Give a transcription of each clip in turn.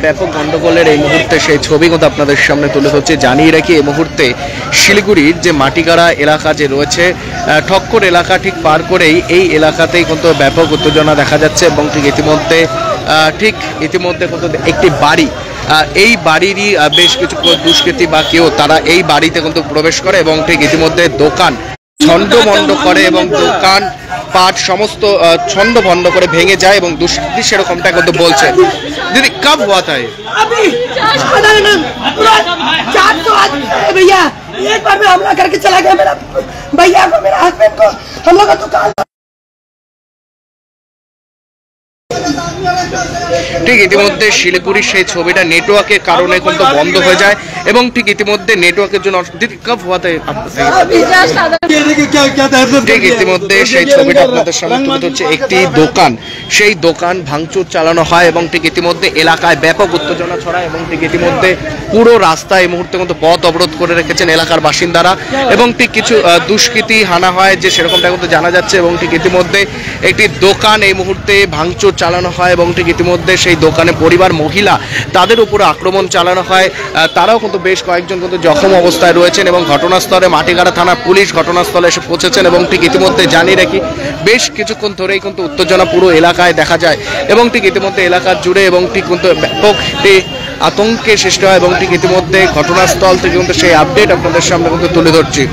ব্যাপক গন্ডগোলের এই মুহূর্তে সেই ছবি কিন্তু আপনাদের সামনে তুলে ধরছে। জানিয়ে রাখি এই মুহূর্তে শিলিগুড়ির যে মাটিগাড়া এলাকা যে রয়েছে, ঠক্কর এলাকা ঠিক পার করেই এই এলাকাতেই কিন্তু ব্যাপক উত্তেজনা দেখা যাচ্ছে এবং ঠিক ইতিমধ্যে কিন্তু একটি বাড়ি, এই বাড়িরই বেশ কিছু দুষ্কৃতী বা কেউ তারা এই বাড়িতে কিন্তু প্রবেশ করে এবং ঠিক ইতিমধ্যে দোকান ছন্দভণ্ড করে এবং দোকান পাট সমস্ত ছন্দভণ্ড করে ভেঙে যায় এবং দুষ্কৃতী সেরকমটা কিন্তু বলছে। দিদি কब हुआ था ये? अभी भैया एक बार में हमला करके चला गया मेरा भैया को, मेरा हस्बैंड को। हम लोग का दुकान ঠিক ইতিমধ্যে শিলিগুড়ির সেই ছবিটা নেটওয়ার্কের কারণে কিন্তু বন্ধ হয়ে যায় এবং ঠিক ইতিমধ্যে নেটওয়ার্কের জন্য ঠিক ইতিমধ্যে সেই ছবিটা আপনাদের সামনে তুলে ধরছে। একটি দোকান, সেই দোকান ভাঙচুর চালানো হয় এবং ঠিক ইতিমধ্যে এলাকায় ব্যাপক উত্তেজনা ছড়ায় এবং ঠিক ইতিমধ্যে পুরো রাস্তা এই মুহূর্তে কিন্তু পথ অবরোধ করে রেখেছেন এলাকার বাসিন্দারা এবং ঠিক কিছু দুষ্কৃতী হানা হয় যে সেরকমটা কিন্তু জানা যাচ্ছে এবং ঠিক ইতিমধ্যে একটি দোকান এই মুহূর্তে ভাঙচুর চালানো হয় এবং ঠিক ইতিমধ্যে সেই দোকানে পরিবার মহিলা তাদের উপরে আক্রমণ চালানো হয়। তারাও কিন্তু বেশ কয়েকজন কিন্তু জখম অবস্থায় রয়েছেন এবং ঘটনাস্থলে মাটিগাড়া থানার পুলিশ ঘটনাস্থলে এসে পৌঁছেছেন এবং ঠিক ইতিমধ্যে জানিয়ে রাখি বেশ কিছুক্ষণ ধরেই কিন্তু উত্তেজনা পুরো এলাকায় দেখা যায় এবং ঠিক ইতিমধ্যে এলাকা জুড়ে এবং ঠিক কিন্তু ব্যাপক আতঙ্কের সৃষ্টি হয় এবং ঠিক ইতিমধ্যে ঘটনাস্থল থেকে কিন্তু সেই আপডেট আপনাদের সামনে কিন্তু তুলে ধরছি।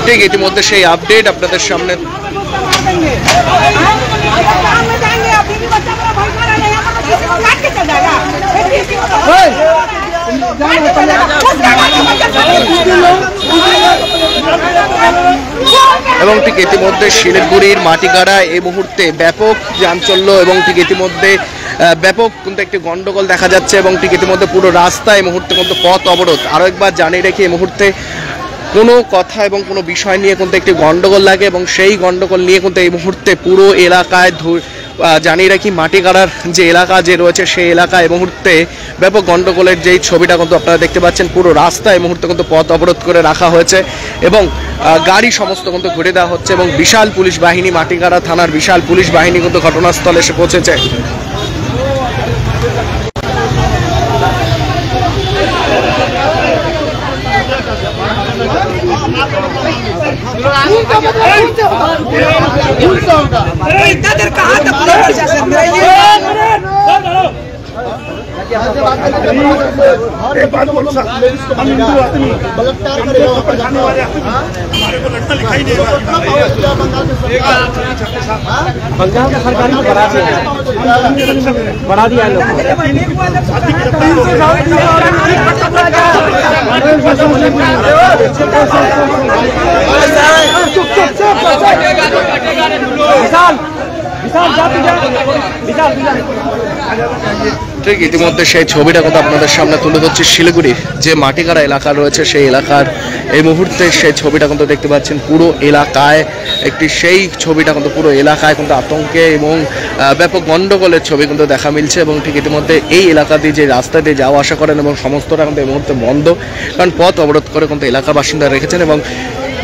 ঠিক ইতিমধ্যে সেই আপডেট আপনাদের সামনে এবং ঠিক ইতিমধ্যে শিলিগুড়ির মাটিগাড়া এই মুহূর্তে ব্যাপক চাঞ্চল্য এবং ঠিক ইতিমধ্যে ব্যাপক কিন্তু একটি গন্ডগোল দেখা যাচ্ছে এবং ঠিক ইতিমধ্যে পুরো রাস্তা এই মুহূর্তে কিন্তু পথ অবরোধ। আরো একবার জানিয়ে রেখে এই মুহূর্তে কোনো কথা এবং কোনো বিষয় নিয়ে কিন্তু একটি গন্ডগোল লাগে এবং সেই গন্ডগোল নিয়ে কিন্তু এই মুহূর্তে পুরো এলাকায় জানিয়ে রাখি মাটিগাড়ার যে এলাকা যে রয়েছে সেই এলাকা এই মুহূর্তে ব্যাপক গন্ডগোলের যেই ছবিটা কিন্তু আপনারা দেখতে পাচ্ছেন। পুরো রাস্তা এই মুহূর্তে কিন্তু পথ অবরোধ করে রাখা হয়েছে এবং গাড়ি সমস্ত কিন্তু ঘুরে দেওয়া হচ্ছে এবং বিশাল পুলিশ বাহিনী, মাটিগাড়া থানার বিশাল পুলিশ বাহিনী কিন্তু ঘটনাস্থলে এসে পৌঁছেছে। एक बात बोल सकते हम हिंदू आदमी बलात्कार करने वाले हमारे को लड़का लिखाई नहीं बंगाल का सरकारी बढ़ा दिया लोग ঠিক ইতিমধ্যে সেই ছবিটা কথা আপনাদের সামনে তুলে ধরছি। শিলিগুড়ির যে মাটিগাড়া এলাকা রয়েছে সেই এলাকার এই মুহূর্তে সেই ছবিটা কিন্তু দেখতে পাচ্ছেন পুরো এলাকায় সেই ছবিটা কিন্তু পুরো এলাকায় কিন্তু আতঙ্কে এবং ব্যাপক গন্ডগোলের ছবি কিন্তু দেখা মিলছে এবং ঠিক ইতিমধ্যে এই এলাকা দিয়ে যে রাস্তা দিয়ে যাওয়া আসা করেন এবং সমস্তটা কিন্তু এই মুহূর্তে বন্ধ, কারণ পথ অবরোধ করে কিন্তু এলাকার বাসিন্দা রেখেছেন এবং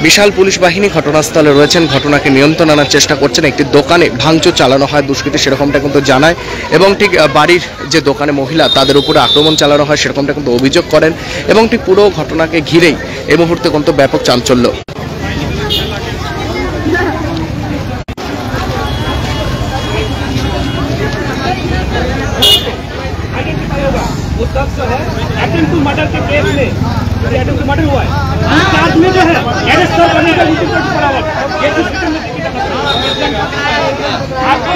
বিশাল পুলিশ বাহিনী ঘটনাস্থলে রয়েছেন, ঘটনাকে নিয়ন্ত্রণ আনার চেষ্টা করছেন। একটি দোকানে ভাঙচুর চালানো হয় দুষ্কৃতী সেরকমটা কিন্তু জানায় এবং ঠিক বাড়ির যে দোকানে মহিলা তাদের উপরে আক্রমণ চালানো হয় সেরকমটা কিন্তু অভিযোগ করেন এবং ঠিক পুরো ঘটনাকে ঘিরেই এই মুহূর্তে কিন্তু ব্যাপক চাঞ্চল্য। मर्डर के केस में मर्डर हुआ है चार्ज में जो है अरेस्ट करने का ये सिस्टम में आपको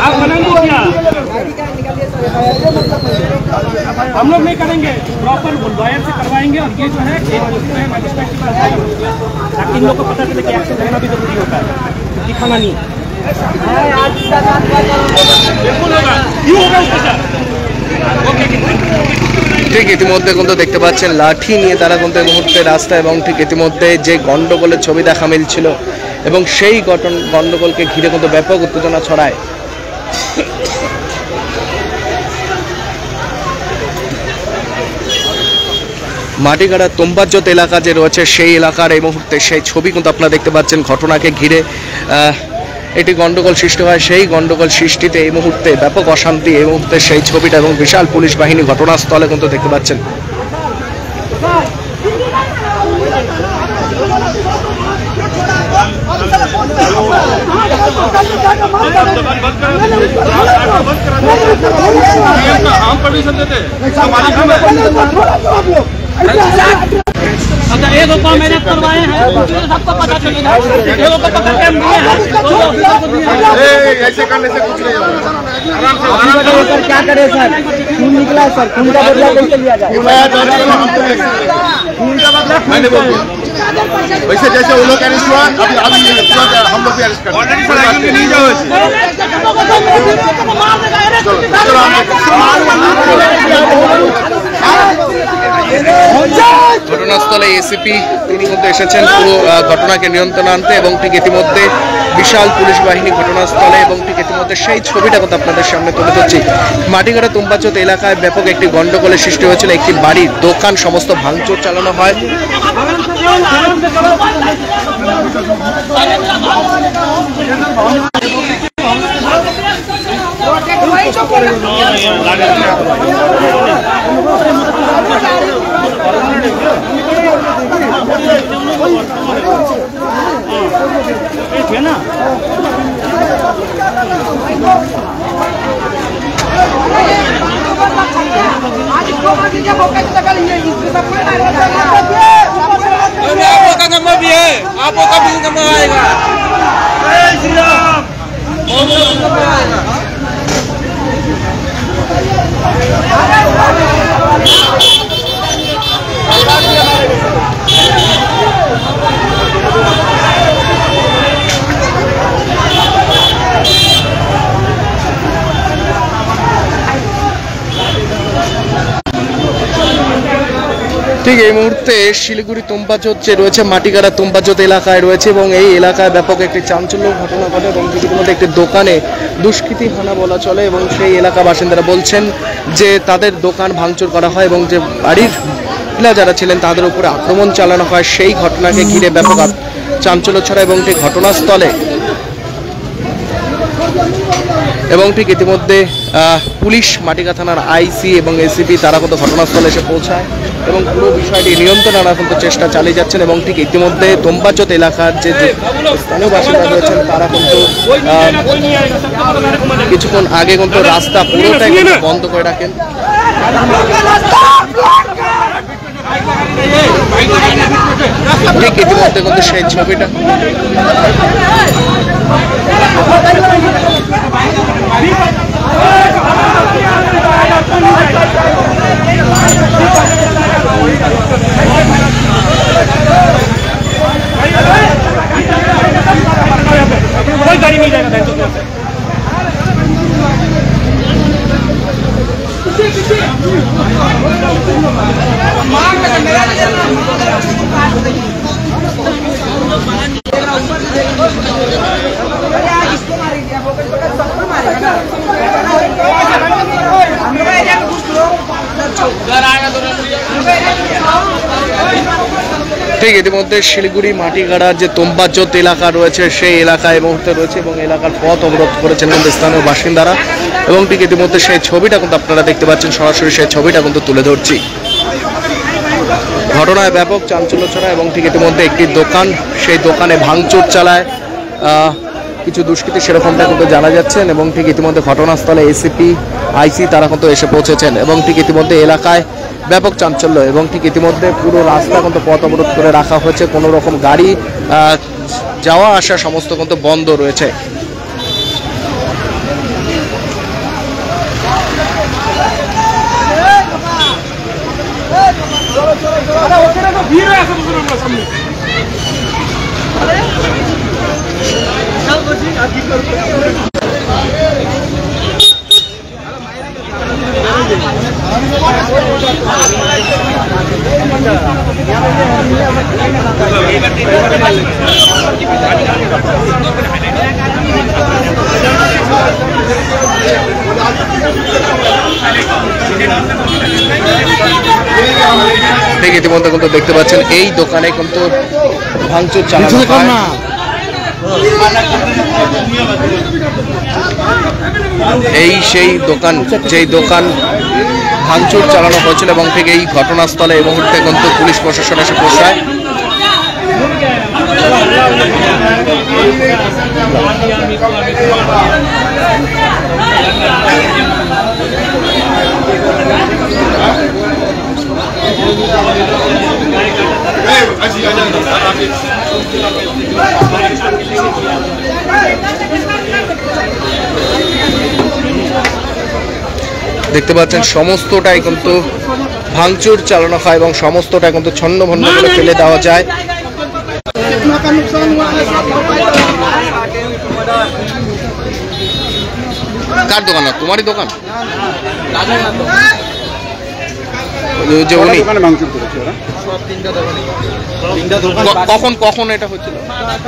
आप बनाएंगे क्या? हम लोग नहीं करेंगे, प्रॉपर लॉयर से करवाएंगे और ये जो है मजिस्ट्रेट के पास ताकि इन लोग को पता चले कि एक्शन लेना भी जरूरी होता है, दिखाना नहीं ঠিক ইতিমধ্যে কিন্তু দেখতে পাচ্ছেন লাঠি নিয়ে তারা কিন্তু এই মুহূর্তে রাস্তা এবং ঠিক ইতিমধ্যে যে গন্ডগোলের ছবি দেখা মিলছিল এবং সেই গন্ডগোলকে ঘিরে কিন্তু ব্যাপক উত্তেজনা ছড়ায় মাটিগাড়া তোম্বাজ্জত এলাকা যে রয়েছে সেই এলাকার এই মুহূর্তে সেই ছবি কিন্তু আপনারা দেখতে পাচ্ছেন। ঘটনাকে ঘিরে একটি গন্ডগোল সৃষ্টি হয়, সেই গন্ডগোল সৃষ্টিতে এই মুহূর্তে ব্যাপক অশান্তি, এই মুহূর্তে সেই ছবিটা এবং বিশাল পুলিশ বাহিনী ঘটনাস্থলে কিন্তু দেখতে পাচ্ছেন। हम परमिशन देते अगर एक को मेहनत करवाए हैं सबको पता चलेगा। एक को पकड़ के दिए हैं ऐसे करने से कुछ नहीं होगा। आराम से सर क्या करें सर, खून निकला सर, खून का बदला कैसे लिया जाए? मैंने बोल दिया वैसे जैसे वो लोग अरेस्ट हुआ अभी हम लोग भी अरेस्ट कर नहीं जाओ। ঘটনাস্থলে এসিপি তিনি কিন্তু এসেছেন পুরো ঘটনাকে নিয়ন্ত্রণে আনতে এবং ঠিক ইতিমধ্যে বিশাল পুলিশ বাহিনী ঘটনাস্থলে এবং ঠিক ইতিমধ্যে সেই ছবিটা কিন্তু আপনাদের সামনে তুলে ধরছি। মাটিগাড়া তোম্বাজ্জত এলাকায় ব্যাপক একটি গন্ডগোলের সৃষ্টি হয়েছিল, একটি বাড়ির দোকান সমস্ত ভাঙচুর চালানো হয়। ना आपका नंबर भी है, आपका भी नंबर आएगा। ঠিক এই মুহূর্তে শিলিগুড়ি তোম্বাজ্জত যে রয়েছে মাটিগাড়া তোম্বাজ্জত এলাকায় রয়েছে এবং এই এলাকায় ব্যাপক একটি চাঞ্চল্য ঘটনা ঘটে এবং ইতিমধ্যে একটি দোকানে দুষ্কৃতী হানা বলা চলে এবং সেই এলাকা বাসিন্দারা বলছেন যে তাদের দোকান ভাঙচুর করা হয় এবং যে বাড়ির মহিলা যারা ছিলেন তাদের উপরে আক্রমণ চালানো হয়। সেই ঘটনাকে ঘিরে ব্যাপক চাঞ্চল্য ছড়া এবং ঠিক ঘটনাস্থলে এবং ঠিক ইতিমধ্যে পুলিশ মাটিগা থানার আইসি এবং এসিপি তারা কিন্তু ঘটনাস্থলে এসে পৌঁছায় এবং পুরো বিষয়টি নিয়ন্ত্রণে আনার কিন্তু চেষ্টা চালিয়ে যাচ্ছেন এবং ঠিক ইতিমধ্যে তোম্বাজ্জত এলাকার যে স্থানীয় বাসিন্দা রয়েছেন তারা কিন্তু কিছুক্ষণ আগে কিন্তু রাস্তা পুরোটাই বন্ধ করে রাখেন। ঠিক ইতিমধ্যে কিন্তু সেই ছবিটা कोई गाड़ी नहीं जाएगा बैंक से। ঠিক ইতিমধ্যে শিলিগুড়ি মাটিগাড়ার যে তোম্বাজ্জত এলাকা রয়েছে সেই এলাকায় এই মুহূর্তে রয়েছে এবং এলাকার পথ অবরোধ করেছেন কিন্তু স্থানীয় বাসিন্দারা এবং ঠিক ইতিমধ্যে সেই ছবিটা কিন্তু আপনারা দেখতে পাচ্ছেন, সরাসরি সেই ছবিটা কিন্তু তুলে ধরছি। ঘটনায় ব্যাপক চাঞ্চল্য ছড়া এবং ঠিক ইতিমধ্যে একটি দোকান, সেই দোকানে ভাঙচুর চালায় কিছু দুষ্কৃতী, সেরকমটা কিন্তু জানা যাচ্ছেন এবং ঠিক ইতিমধ্যে ঘটনাস্থলে এসিপি আইসি তারা কিন্তু এসে পৌঁছেছেন এবং ঠিক ইতিমধ্যে এলাকায় ব্যাপক চাঞ্চল্য এবং ঠিক ইতিমধ্যে পুরো রাস্তা কিন্তু পথ অবরোধ করে রাখা হয়েছে, কোনো রকম গাড়ি যাওয়া আসা সমস্ত কিন্তু বন্ধ রয়েছে। ঠিক ইতিমধ্যে কিন্তু দেখতে পাচ্ছেন এই দোকানে কিন্তু ভাঙচুর চালানো হয়। এই সেই দোকান, যেই দোকান ভাঙচুর চালানো হয়েছিল এবং ঠিক এই ঘটনাস্থলে এই মুহূর্তে কিন্তু পুলিশ প্রশাসন এসে পৌঁছায়। দেখতে পাচ্ছেন সমস্তটাই কিন্তু ভাঙচুর চালানো হয় এবং সমস্তটা কিন্তু ছন্ন ভন্ন করে ফেলে দেওয়া যায়। কার দোকান? তোমারই দোকান? যে উনি কখন কখন এটা হচ্ছিল?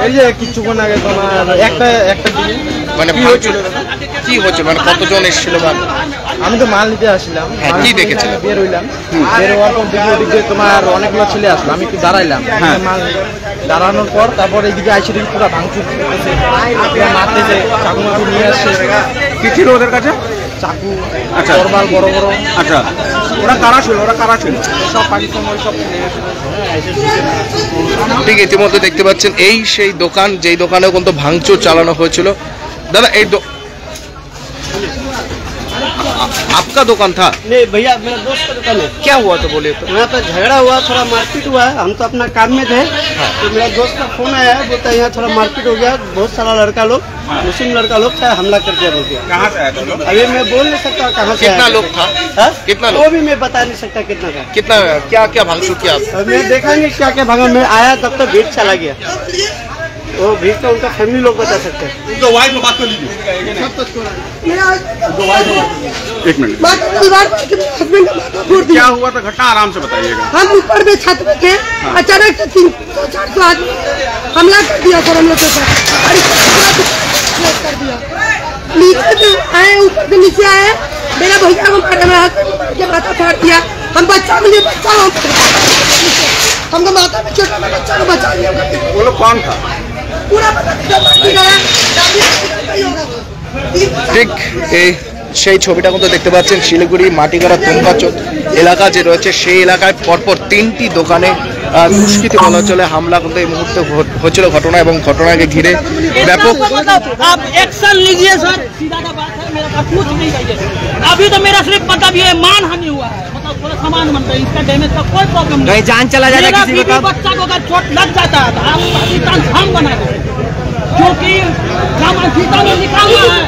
এই যে কিছুক্ষণ আগে তোমার একটা মানে কি হচ্ছে, মানে কতজন এসেছিল? আমি তো মাল নিতে আসলাম। কি দেখেছিলেন? বের হইলাম, বের হওয়ার পর দিকে তোমার অনেকগুলো ছেলে আসলো, আমি একটু দাঁড়াইলাম। মাল দাঁড়ানোর পর তারপর এইদিকে আইসি দেখি পুরো ভাঙচুর করতেছে, মারতেছে, চাকু মাকু নিয়ে আসছে। কি ছিল ওদের কাছে? চাকু, আচ্ছা, তরবাল বড় বড়। আচ্ছা, ওরা কারা ছিল? সব পাকিস্তান সব। ঠিক ইতিমধ্যে দেখতে পাচ্ছেন এই সেই দোকান, যেই দোকানেও কিন্তু ভাঙচুর চালানো হয়েছিল। দাদা এই आपका दुकान था? नहीं भैया, मेरा दोस्त का दुकान है। क्या हुआ तो बोलिए तो। यहाँ पे झगड़ा हुआ, थोड़ा मारपीट हुआ है। हम तो अपना काम में थे। तो मेरा दोस्त का फोन आया है, बोलता है यहाँ थोड़ा मारपीट हो गया, बहुत सारा लड़का लोग, मुस्लिम लड़का लोग था, हमला कर दिया बोल के। कहाँ से आए थे लोग? अभी मैं बोल नहीं सकता कहाँ से कितना आया। लोग था? हाँ? कितना वो लोग? भी मैं बता नहीं सकता कितना था। कितना क्या क्या भांगचूर किया? अब मैं देखा नहीं क्या क्या भागा। मैं आया तब तक भीड़ चला गया। वो भीड़ का उनका फैमिली लोग बता सकते हैं। उनका वाइफ में बात कर लीजिए। एक मिनट, क्या हुआ था? घटना आराम से बताइएगा। हम ऊपर में छत में थे, अचानक से 300-400 आदमी हमला कर दिया सर हम लोग के साथ। कर दिया, नीचे से आए, ऊपर से नीचे आए, मेरा भैया को मारा, मेरा हस्बैंड को मार के माथा फाड़ दिया। हम बच्चा मुझे बच्चा हमको माथा में चोट लगा, बच्चा को बचा लिया। वो लोग कौन था? पूरा पता नहीं गया। ঠিক এই সেই ছবিটা কিন্তু দেখতে পাচ্ছেন শিলিগুড়ি মাটিগাড়া তুঙ্গাচক এলাকা যে রয়েছে সেই এলাকায় পরপর 3টি দোকানে দুষ্কৃতী বলা চলে হামলা কিন্তু এই মুহূর্তে হচ্ছিল ঘটনা এবং ঘটনাকে ঘিরে ব্যাপক। आप एक्शन लीजिए सर, सीधा सा बात है, मेरा पास कुछ नहीं चाहिए। अभी तो मेरा सिर्फ मतलब ये मानहानि हुआ है, मतलब पूरा सामान बनता है, इसका डैमेज का कोई प्रॉब्लम नहीं। जान चला जाता मेरा किसी बीवी का? बच्चा को अगर चोट लग जाता है तो आप पाकिस्तान हम बना दो, क्योंकि गीता में लिखा हुआ है,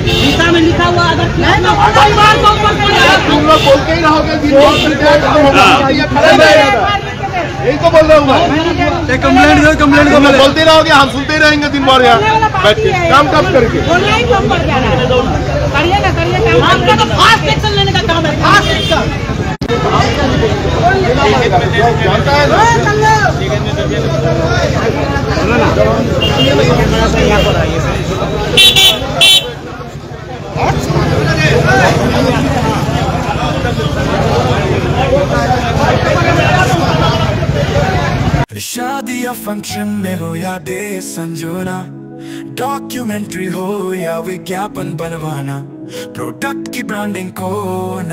गीता में लिखा हुआ अगर परिवार को ऊपर तुम लोग बोलते ही रहोगे, यही तो बोल रहा हूँ मैं। कंप्लेंट को बोलते रहोगे, हम सुनते ही रहेंगे दिन भर यहाँ बैठ के। काम कब करके? ऑनलाइन काम कर जा रहा है, करिए ना काम। आपका तो फास्ट एक्शन लेने का काम है, फास्ट एक्शन। जानता है ना? शादी या फंक्शन में हो या डे संजोना, डॉक्यूमेंट्री हो या विज्ञापन बनवाना, प्रोडक्ट की ब्रांडिंग को न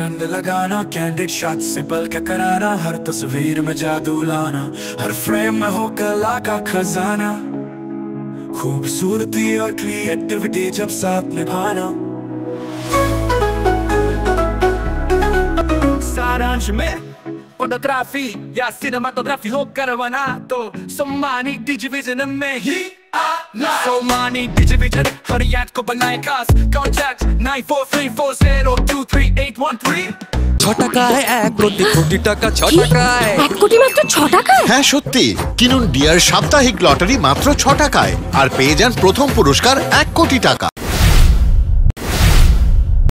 रंग लगाना, कैंडिड शॉट से पल के कराना, हर तस्वीर में जादू लाना, हर फ्रेम में हो कला का खजाना, खूबसूरती और क्रिएटिविटी जब साथ निभाना। सारांश में फोटोग्राफी या सिनेमाटोग्राफी हो करवाना तो सोमानी डिजिविजन में ही आना। सोमानी डिजिविजन हर याद को बनाए खास, कॉन्टैक्ट 9434023813। 6 টাকায় 1 কোটি টাকা, 6 টাকায় 1 কোটি মাত্র 6 টাকায়। হ্যাঁ সত্যি, কিনুন ডিয়ার সাপ্তাহিক লটারি মাত্র 6 টাকায় আর পেয়ে যান প্রথম পুরস্কার 1 কোটি টাকা।